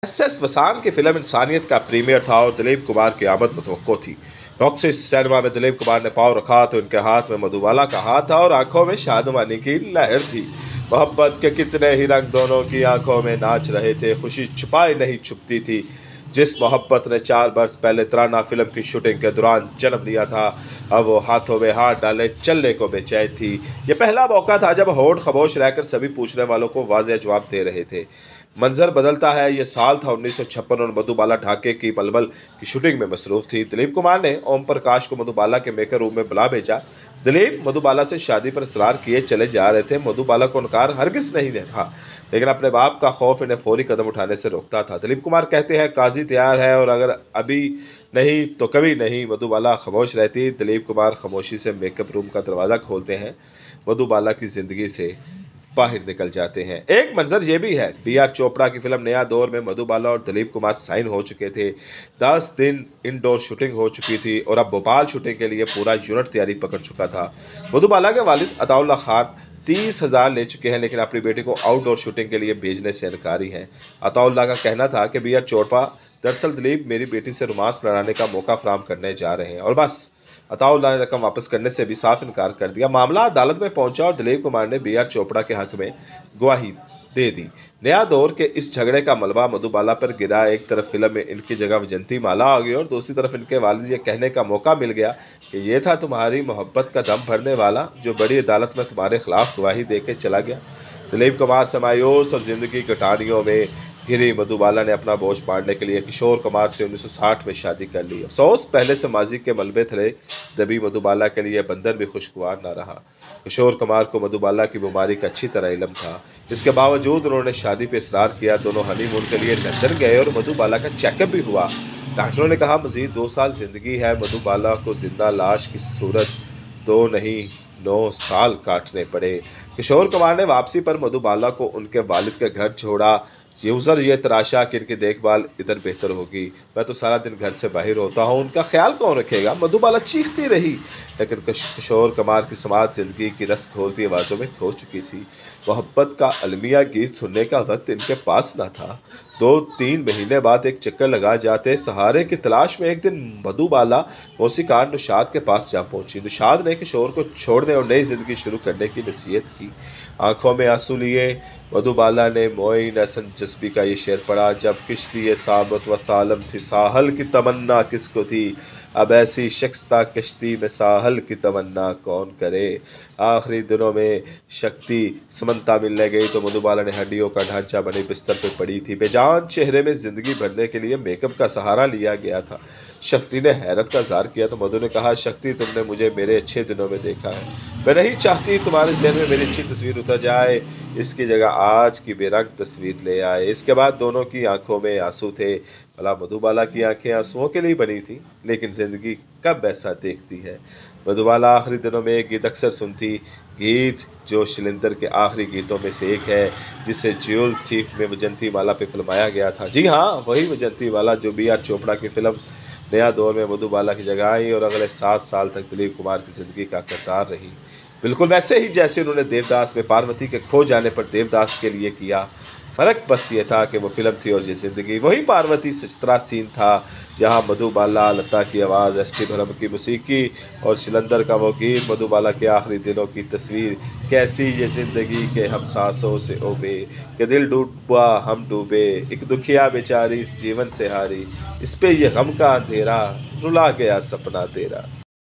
S वसान की film इंसानियत का प्रीमियर था और दिलीप कुमार की आमद मुतवक्को थी। रॉक्सिस सिनेमा में दिलीप कुमार ने पाँव रखा तो इनके हाथ में मधुबाला का हाथ था और आंखों में शादमानी की लहर थी। मोहब्बत के कितने ही रंग दोनों की आंखों में नाच रहे थे। खुशी छुपाई नहीं छुपती थी। जिस मोहब्बत ने 4 वर्ष पहले तराना फिल्म की शूटिंग के दौरान जन्म लिया था, अब वो हाथों में हाथ डाले चलने को बेचैन थी। ये पहला मौका था जब होठ खामोश रहकर सभी पूछने वालों को वाज़ेह जवाब दे रहे थे। मंजर बदलता है। ये साल था 1956 और मधुबाला ढाके की पलवल की शूटिंग में मसरूफ थी। दिलीप कुमार ने ओम प्रकाश को मधुबाला के मेकर रूम में बुला भेजा। दिलीप मधुबाला से शादी पर इसरार किए चले जा रहे थे। मधुबाला को इनकार हरगिज नहीं था, लेकिन अपने बाप का खौफ इन्हें फौरी कदम उठाने से रोकता था। दिलीप कुमार कहते हैं, काजी तैयार है और अगर अभी नहीं तो कभी नहीं। मधुबाला खामोश रहती। दिलीप कुमार खामोशी से मेकअप रूम का दरवाज़ा खोलते हैं, मधुबाला की ज़िंदगी से बाहर निकल जाते हैं। एक मंजर ये भी है, बी.आर. चोपड़ा की फिल्म नया दौर में मधुबाला और दिलीप कुमार साइन हो चुके थे। 10 दिन इंडोर शूटिंग हो चुकी थी और अब भोपाल शूटिंग के लिए पूरा यूनिट तैयारी पकड़ चुका था। मधुबाला के वालिद अताउल्ला खान 30,000 ले चुके हैं, लेकिन अपनी बेटी को आउटडोर शूटिंग के लिए भेजने से इनकारी हैं। अताउल्ला का कहना था कि बी.आर. चोपड़ा दरअसल दिलीप मेरी बेटी से रोमांस लड़ाने का मौका फराहम करने जा रहे हैं और बस। अताउल्ला ने रकम वापस करने से भी साफ इनकार कर दिया। मामला अदालत में पहुंचा और दिलीप कुमार ने बी.आर. चोपड़ा के हक में गवाही दे दी। नया दौर के इस झगड़े का मलबा मधुबाला पर गिरा। एक तरफ फिल्म में इनकी जगह वैजयंती माला आ गई और दूसरी तरफ इनके वालिद ये कहने का मौका मिल गया कि ये था तुम्हारी मोहब्बत का दम भरने वाला जो बड़ी अदालत में तुम्हारे खिलाफ गवाही दे के चला गया। दिलीप कुमार से मायूस और जिंदगी की कटानियों में घिरी मधुबाला ने अपना बोझ बांटने के लिए किशोर कुमार से 1960 में शादी कर ली। अफसोस, पहले से माजी के मलबे थले दबी मधुबाला के लिए बंधन भी खुशगवार न रहा। किशोर कुमार को मधुबाला की बीमारी का अच्छी तरह इल्म था। इसके बावजूद उन्होंने शादी पर इसरार किया। दोनों हनीमून के लिए लंदन गए और मधुबाला का चेकअप भी हुआ। डॉक्टरों ने कहा मजीद 2 साल जिंदगी है। मधुबाला को जिंदा लाश की सूरत 2 नहीं 9 साल काटने पड़े। किशोर कुमार ने वापसी पर मधुबाला को उनके वालिद के घर छोड़ा। यूज़र ये तराशा कि इनकी देखभाल इधर बेहतर होगी। मैं तो सारा दिन घर से बाहर होता हूँ, उनका ख्याल कौन रखेगा। मधुबाला चीखती रही, लेकिन किशोर कुमार की समाज जिंदगी की रस खोलती आवाज़ों में खो चुकी थी। मोहब्बत का अलमिया गीत सुनने का वक्त इनके पास न था। 2-3 महीने बाद एक चक्कर लगा जाते। सहारे की तलाश में एक दिन मधुबाला मौसीकार नुशाद के पास जा पहुंची। नुशाद ने किशोर को छोड़ने और नई जिंदगी शुरू करने की नसीहत की। आंखों में आंसू लिए मधुबाला ने मोइन हसन जस्बी का ये शेर पढ़ा, जब किश्ती साबत व सालम थी साहल की तमन्ना किसको थी, अब ऐसी शख्सता कश्ती में साहल की तमन्ना कौन करे। आखिरी दिनों में शक्ति समंता मिलने गई तो मधुबाला ने हड्डियों का ढांचा बने बिस्तर पर पड़ी थी। बेजान चेहरे में जिंदगी भरने के लिए मेकअप का सहारा लिया गया था। शक्ति ने हैरत का इज़हार किया तो मधु ने कहा, शक्ति तुमने मुझे मेरे अच्छे दिनों में देखा है, मैं नहीं चाहती तुम्हारे जहन में मेरी अच्छी तस्वीर उतर जाए, इसकी जगह आज की बेरंग तस्वीर ले आए। इसके बाद दोनों की आंखों में आंसू थे। भला मधुबाला की आंखें आंसुओं के लिए बनी थी, लेकिन ज़िंदगी कब ऐसा देखती है। मधुबाला आखिरी दिनों में एक गीत अक्सर सुनती, गीत जो शिलिंदर के आखिरी गीतों में से एक है, जिसे ज्यूल थीफ में वैजयंती माला पे फिल्माया गया था। जी हाँ, वही वैजयंती माला जो बी.आर. चोपड़ा की फिल्म नया दौर में मधुबाला की जगह आई और अगले 7 साल तक दिलीप कुमार की ज़िंदगी का किरदार रही। बिल्कुल वैसे ही जैसे उन्होंने देवदास में पार्वती के खो जाने पर देवदास के लिए किया। फ़र्क बस ये था कि वो फिल्म थी और ये ज़िंदगी। वही पार्वती सचित्रा सीन था, यहाँ मधुबाला, लता की आवाज़, एस.टी. भरम की मौसीकी और शिलंदर का वो गीत। मधुबाला के आखिरी दिनों की तस्वीर, कैसी ये ज़िंदगी के हम सांसों से ओबे, कि दिल डूबा हम डूबे, एक दुखिया बेचारी इस जीवन से हारी, इस पे ये गम का अंधेरा, रुला गया सपना तेरा।